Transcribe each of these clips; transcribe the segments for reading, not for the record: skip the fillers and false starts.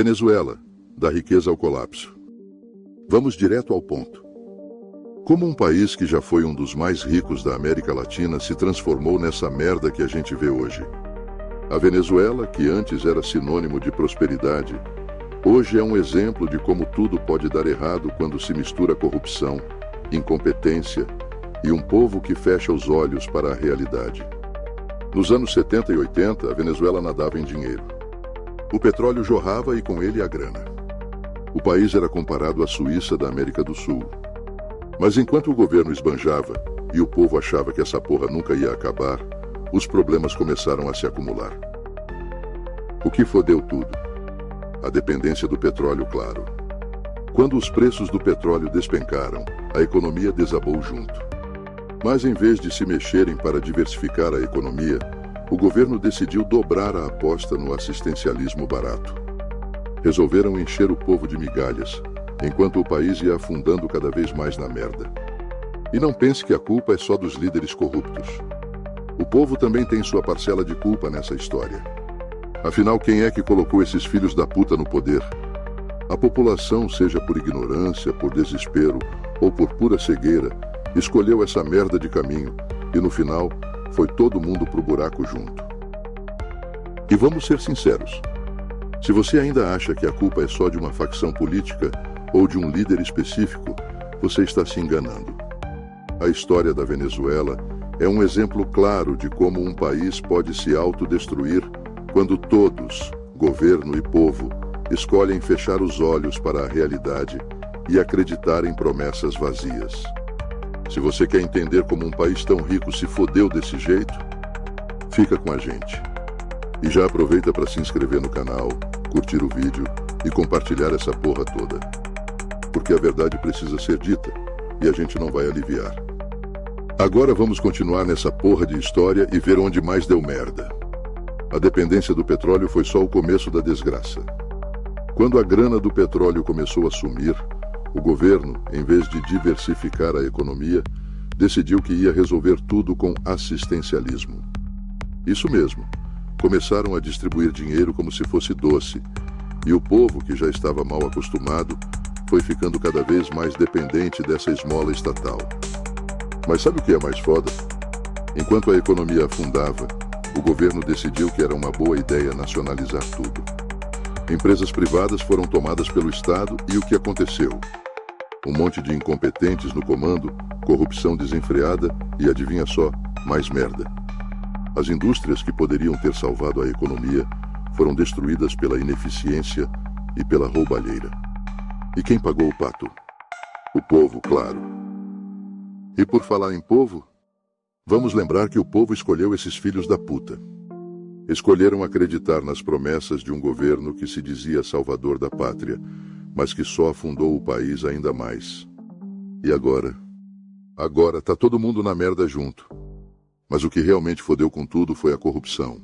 Venezuela, da riqueza ao colapso. Vamos direto ao ponto. Como um país que já foi um dos mais ricos da América Latina se transformou nessa merda que a gente vê hoje? A Venezuela, que antes era sinônimo de prosperidade, hoje é um exemplo de como tudo pode dar errado quando se mistura corrupção, incompetência e um povo que fecha os olhos para a realidade. Nos anos 70 e 80, a Venezuela nadava em dinheiro. O petróleo jorrava e com ele a grana. O país era comparado à Suíça da América do Sul. Mas enquanto o governo esbanjava e o povo achava que essa porra nunca ia acabar, os problemas começaram a se acumular. O que fodeu tudo? A dependência do petróleo, claro. Quando os preços do petróleo despencaram, a economia desabou junto. Mas em vez de se mexerem para diversificar a economia, o governo decidiu dobrar a aposta no assistencialismo barato. Resolveram encher o povo de migalhas, enquanto o país ia afundando cada vez mais na merda. E não pense que a culpa é só dos líderes corruptos. O povo também tem sua parcela de culpa nessa história. Afinal, quem é que colocou esses filhos da puta no poder? A população, seja por ignorância, por desespero ou por pura cegueira, escolheu essa merda de caminho e no final foi todo mundo pro buraco junto. E vamos ser sinceros. Se você ainda acha que a culpa é só de uma facção política ou de um líder específico, você está se enganando. A história da Venezuela é um exemplo claro de como um país pode se autodestruir quando todos, governo e povo, escolhem fechar os olhos para a realidade e acreditar em promessas vazias. Se você quer entender como um país tão rico se fodeu desse jeito, fica com a gente. E já aproveita para se inscrever no canal, curtir o vídeo e compartilhar essa porra toda. Porque a verdade precisa ser dita e a gente não vai aliviar. Agora vamos continuar nessa porra de história e ver onde mais deu merda. A dependência do petróleo foi só o começo da desgraça. Quando a grana do petróleo começou a sumir, o governo, em vez de diversificar a economia, decidiu que ia resolver tudo com assistencialismo. Isso mesmo, começaram a distribuir dinheiro como se fosse doce, e o povo, que já estava mal acostumado, foi ficando cada vez mais dependente dessa esmola estatal. Mas sabe o que é mais foda? Enquanto a economia afundava, o governo decidiu que era uma boa ideia nacionalizar tudo. Empresas privadas foram tomadas pelo Estado e o que aconteceu? Um monte de incompetentes no comando, corrupção desenfreada e, adivinha só, mais merda. As indústrias que poderiam ter salvado a economia foram destruídas pela ineficiência e pela roubalheira. E quem pagou o pato? O povo, claro. E por falar em povo, vamos lembrar que o povo escolheu esses filhos da puta. Escolheram acreditar nas promessas de um governo que se dizia salvador da pátria, mas que só afundou o país ainda mais. E agora? Agora tá todo mundo na merda junto. Mas o que realmente fodeu com tudo foi a corrupção.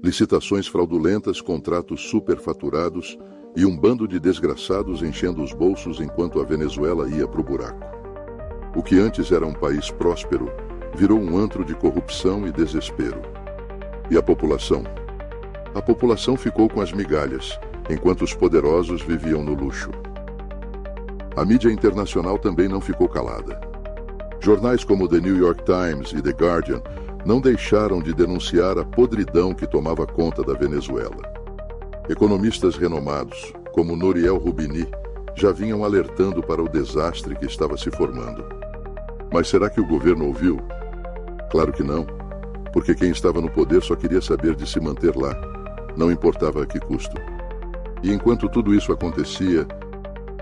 Licitações fraudulentas, contratos superfaturados e um bando de desgraçados enchendo os bolsos enquanto a Venezuela ia pro buraco. O que antes era um país próspero, virou um antro de corrupção e desespero. E a população? A população ficou com as migalhas, enquanto os poderosos viviam no luxo. A mídia internacional também não ficou calada. Jornais como The New York Times e The Guardian não deixaram de denunciar a podridão que tomava conta da Venezuela. Economistas renomados, como Nouriel Roubini, já vinham alertando para o desastre que estava se formando. Mas será que o governo ouviu? Claro que não, porque quem estava no poder só queria saber de se manter lá, não importava a que custo. E enquanto tudo isso acontecia,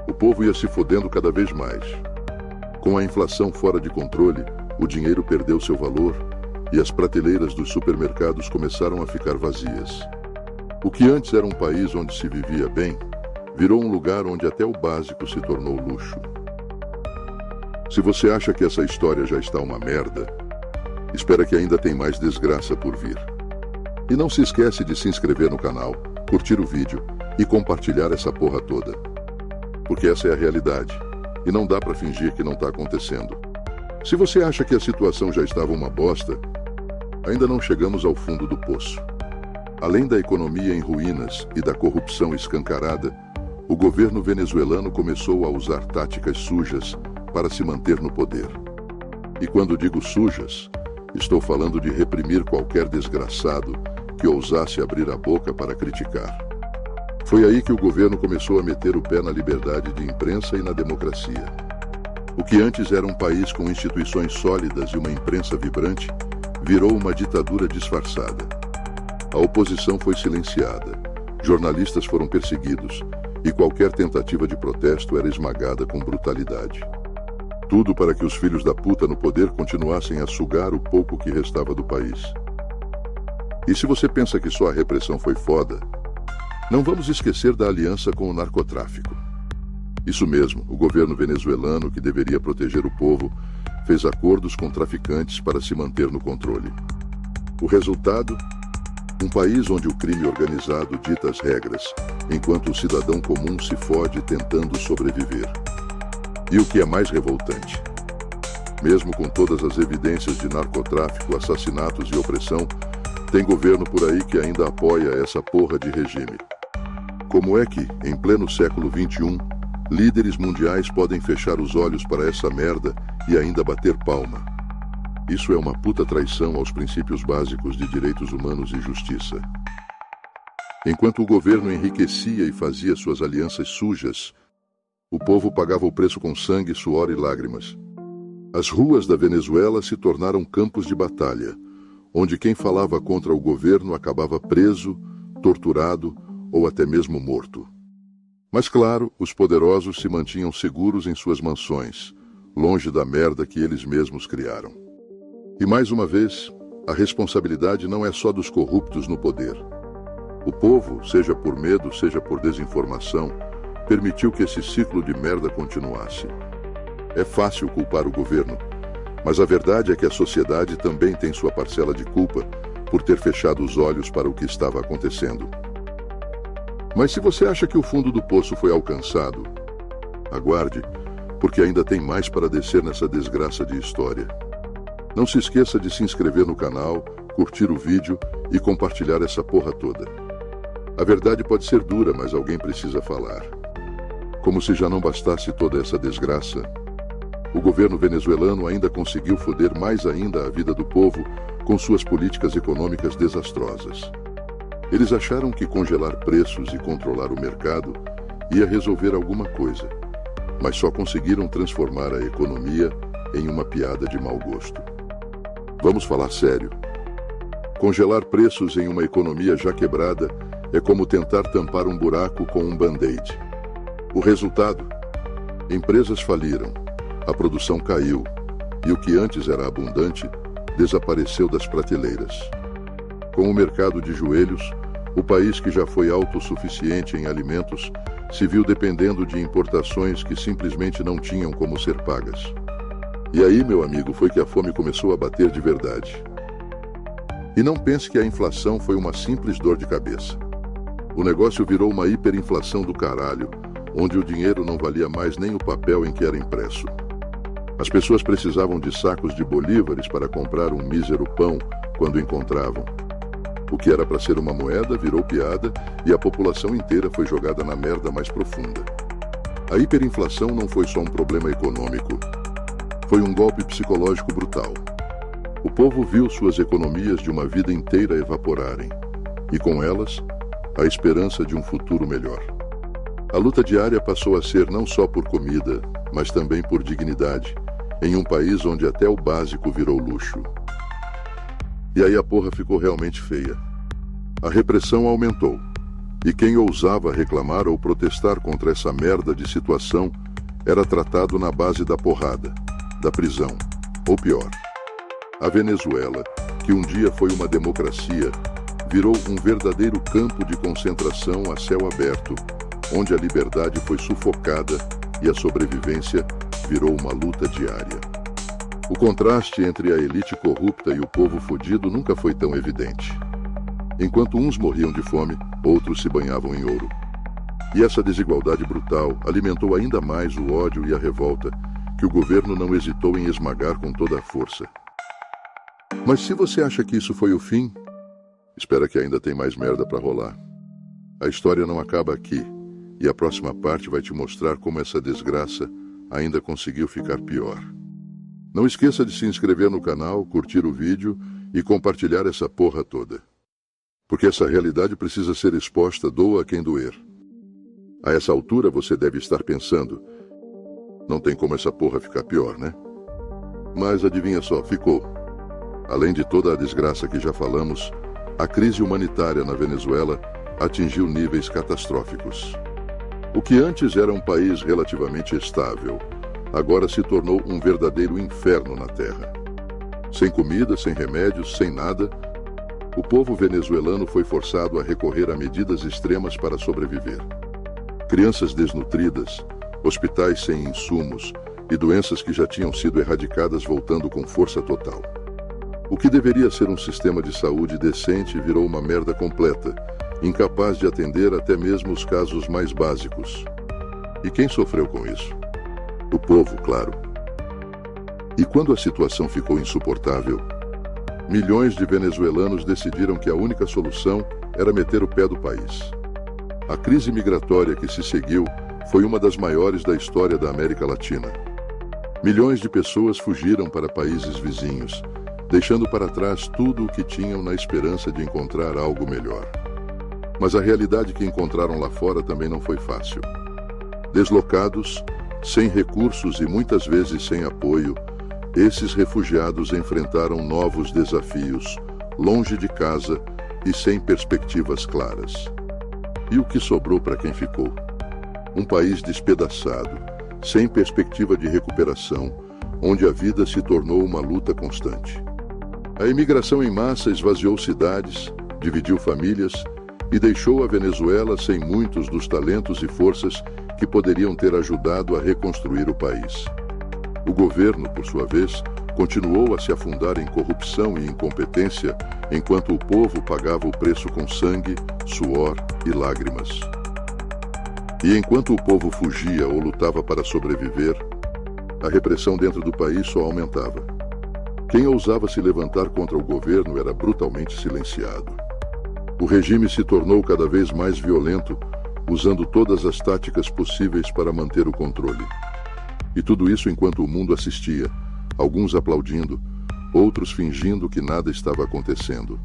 o povo ia se fodendo cada vez mais. Com a inflação fora de controle, o dinheiro perdeu seu valor e as prateleiras dos supermercados começaram a ficar vazias. O que antes era um país onde se vivia bem, virou um lugar onde até o básico se tornou luxo. Se você acha que essa história já está uma merda, espera que ainda tem mais desgraça por vir. E não se esquece de se inscrever no canal, curtir o vídeo e compartilhar essa porra toda. Porque essa é a realidade, e não dá pra fingir que não tá acontecendo. Se você acha que a situação já estava uma bosta, ainda não chegamos ao fundo do poço. Além da economia em ruínas e da corrupção escancarada, o governo venezuelano começou a usar táticas sujas para se manter no poder. E quando digo sujas, estou falando de reprimir qualquer desgraçado que ousasse abrir a boca para criticar. Foi aí que o governo começou a meter o pé na liberdade de imprensa e na democracia. O que antes era um país com instituições sólidas e uma imprensa vibrante, virou uma ditadura disfarçada. A oposição foi silenciada, jornalistas foram perseguidos e qualquer tentativa de protesto era esmagada com brutalidade. Tudo para que os filhos da puta no poder continuassem a sugar o pouco que restava do país. E se você pensa que só a repressão foi foda, não vamos esquecer da aliança com o narcotráfico. Isso mesmo, o governo venezuelano, que deveria proteger o povo, fez acordos com traficantes para se manter no controle. O resultado? Um país onde o crime organizado dita as regras, enquanto o cidadão comum se fode tentando sobreviver. E o que é mais revoltante? Mesmo com todas as evidências de narcotráfico, assassinatos e opressão, tem governo por aí que ainda apoia essa porra de regime. Como é que, em pleno século XXI, líderes mundiais podem fechar os olhos para essa merda e ainda bater palma? Isso é uma puta traição aos princípios básicos de direitos humanos e justiça. Enquanto o governo enriquecia e fazia suas alianças sujas, o povo pagava o preço com sangue, suor e lágrimas. As ruas da Venezuela se tornaram campos de batalha, onde quem falava contra o governo acabava preso, torturado ou até mesmo morto. Mas claro, os poderosos se mantinham seguros em suas mansões, longe da merda que eles mesmos criaram. E mais uma vez, a responsabilidade não é só dos corruptos no poder. O povo, seja por medo, seja por desinformação, permitiu que esse ciclo de merda continuasse. É fácil culpar o governo, mas a verdade é que a sociedade também tem sua parcela de culpa por ter fechado os olhos para o que estava acontecendo. Mas se você acha que o fundo do poço foi alcançado, aguarde, porque ainda tem mais para descer nessa desgraça de história. Não se esqueça de se inscrever no canal, curtir o vídeo e compartilhar essa porra toda. A verdade pode ser dura, mas alguém precisa falar. Como se já não bastasse toda essa desgraça, o governo venezuelano ainda conseguiu foder mais ainda a vida do povo com suas políticas econômicas desastrosas. Eles acharam que congelar preços e controlar o mercado ia resolver alguma coisa, mas só conseguiram transformar a economia em uma piada de mau gosto. Vamos falar sério. Congelar preços em uma economia já quebrada é como tentar tampar um buraco com um band-aid. O resultado? Empresas faliram, a produção caiu e o que antes era abundante desapareceu das prateleiras. Com o mercado de joelhos, o país que já foi autossuficiente em alimentos se viu dependendo de importações que simplesmente não tinham como ser pagas. E aí, meu amigo, foi que a fome começou a bater de verdade. E não pense que a inflação foi uma simples dor de cabeça. O negócio virou uma hiperinflação do caralho, onde o dinheiro não valia mais nem o papel em que era impresso. As pessoas precisavam de sacos de bolívares para comprar um mísero pão quando encontravam. O que era para ser uma moeda virou piada e a população inteira foi jogada na merda mais profunda. A hiperinflação não foi só um problema econômico. Foi um golpe psicológico brutal. O povo viu suas economias de uma vida inteira evaporarem, e com elas, a esperança de um futuro melhor. A luta diária passou a ser não só por comida, mas também por dignidade, em um país onde até o básico virou luxo. E aí a porra ficou realmente feia. A repressão aumentou, e quem ousava reclamar ou protestar contra essa merda de situação era tratado na base da porrada, da prisão, ou pior. A Venezuela, que um dia foi uma democracia, virou um verdadeiro campo de concentração a céu aberto, onde a liberdade foi sufocada e a sobrevivência virou uma luta diária. O contraste entre a elite corrupta e o povo fodido nunca foi tão evidente. Enquanto uns morriam de fome, outros se banhavam em ouro. E essa desigualdade brutal alimentou ainda mais o ódio e a revolta que o governo não hesitou em esmagar com toda a força. Mas se você acha que isso foi o fim, Espera que ainda tem mais merda pra rolar. A história não acaba aqui, e a próxima parte vai te mostrar como essa desgraça ainda conseguiu ficar pior. Não esqueça de se inscrever no canal, curtir o vídeo e compartilhar essa porra toda. Porque essa realidade precisa ser exposta, doa a quem doer. A essa altura você deve estar pensando, não tem como essa porra ficar pior, né? Mas adivinha só, ficou. Além de toda a desgraça que já falamos, a crise humanitária na Venezuela atingiu níveis catastróficos. O que antes era um país relativamente estável, agora se tornou um verdadeiro inferno na terra. Sem comida, sem remédios, sem nada, o povo venezuelano foi forçado a recorrer a medidas extremas para sobreviver. Crianças desnutridas, hospitais sem insumos e doenças que já tinham sido erradicadas voltando com força total. O que deveria ser um sistema de saúde decente virou uma merda completa, incapaz de atender até mesmo os casos mais básicos. E quem sofreu com isso? O povo, claro. E quando a situação ficou insuportável, milhões de venezuelanos decidiram que a única solução era meter o pé do país. A crise migratória que se seguiu foi uma das maiores da história da América Latina. Milhões de pessoas fugiram para países vizinhos, deixando para trás tudo o que tinham na esperança de encontrar algo melhor. Mas a realidade que encontraram lá fora também não foi fácil. Deslocados, sem recursos e muitas vezes sem apoio, esses refugiados enfrentaram novos desafios, longe de casa e sem perspectivas claras. E o que sobrou para quem ficou? Um país despedaçado, sem perspectiva de recuperação, onde a vida se tornou uma luta constante. A imigração em massa esvaziou cidades, dividiu famílias e deixou a Venezuela sem muitos dos talentos e forças que poderiam ter ajudado a reconstruir o país. O governo, por sua vez, continuou a se afundar em corrupção e incompetência, enquanto o povo pagava o preço com sangue, suor e lágrimas. E enquanto o povo fugia ou lutava para sobreviver, a repressão dentro do país só aumentava. Quem ousava se levantar contra o governo era brutalmente silenciado. O regime se tornou cada vez mais violento, usando todas as táticas possíveis para manter o controle. E tudo isso enquanto o mundo assistia, alguns aplaudindo, outros fingindo que nada estava acontecendo.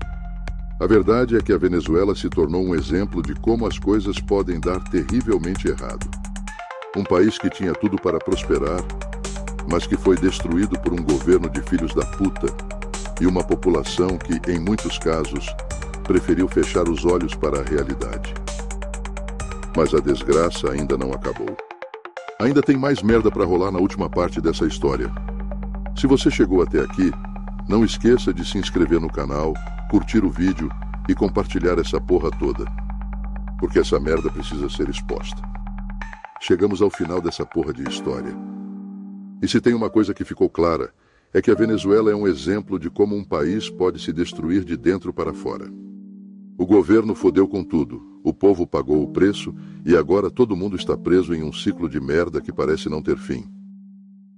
A verdade é que a Venezuela se tornou um exemplo de como as coisas podem dar terrivelmente errado. Um país que tinha tudo para prosperar, mas que foi destruído por um governo de filhos da puta e uma população que, em muitos casos, preferiu fechar os olhos para a realidade. Mas a desgraça ainda não acabou. Ainda tem mais merda para rolar na última parte dessa história. Se você chegou até aqui, não esqueça de se inscrever no canal, curtir o vídeo e compartilhar essa porra toda. Porque essa merda precisa ser exposta. Chegamos ao final dessa porra de história. E se tem uma coisa que ficou clara, é que a Venezuela é um exemplo de como um país pode se destruir de dentro para fora. O governo fodeu com tudo, o povo pagou o preço e agora todo mundo está preso em um ciclo de merda que parece não ter fim.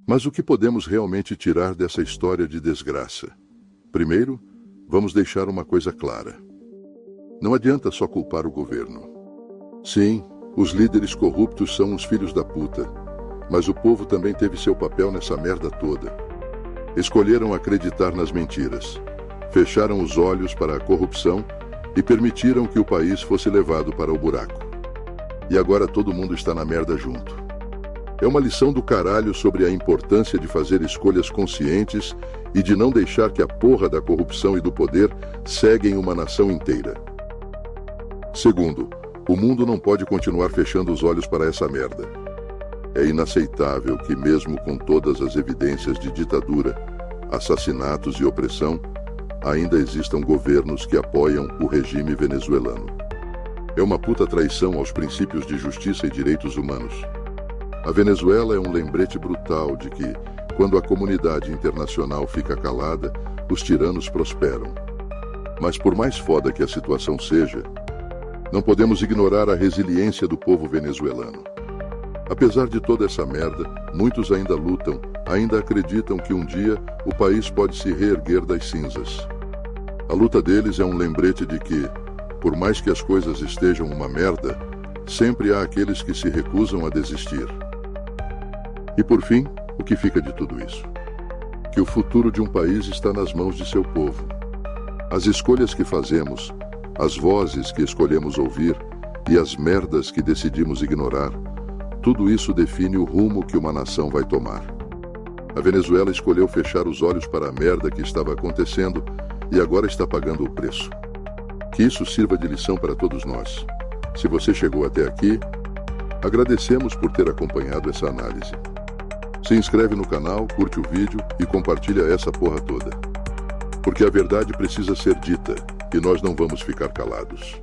Mas o que podemos realmente tirar dessa história de desgraça? Primeiro, vamos deixar uma coisa clara. Não adianta só culpar o governo. Sim, os líderes corruptos são uns filhos da puta, mas o povo também teve seu papel nessa merda toda. Escolheram acreditar nas mentiras, fecharam os olhos para a corrupção e permitiram que o país fosse levado para o buraco. E agora todo mundo está na merda junto. É uma lição do caralho sobre a importância de fazer escolhas conscientes e de não deixar que a porra da corrupção e do poder ceguem uma nação inteira. Segundo, o mundo não pode continuar fechando os olhos para essa merda. É inaceitável que, mesmo com todas as evidências de ditadura, assassinatos e opressão, ainda existam governos que apoiam o regime venezuelano. É uma puta traição aos princípios de justiça e direitos humanos. A Venezuela é um lembrete brutal de que, quando a comunidade internacional fica calada, os tiranos prosperam. Mas por mais foda que a situação seja, não podemos ignorar a resiliência do povo venezuelano. Apesar de toda essa merda, muitos ainda lutam, ainda acreditam que um dia o país pode se reerguer das cinzas. A luta deles é um lembrete de que, por mais que as coisas estejam uma merda, sempre há aqueles que se recusam a desistir. E por fim, o que fica de tudo isso? Que o futuro de um país está nas mãos de seu povo. As escolhas que fazemos, as vozes que escolhemos ouvir e as merdas que decidimos ignorar, tudo isso define o rumo que uma nação vai tomar. A Venezuela escolheu fechar os olhos para a merda que estava acontecendo e agora está pagando o preço. Que isso sirva de lição para todos nós. Se você chegou até aqui, agradecemos por ter acompanhado essa análise. Se inscreve no canal, curte o vídeo e compartilha essa porra toda. Porque a verdade precisa ser dita e nós não vamos ficar calados.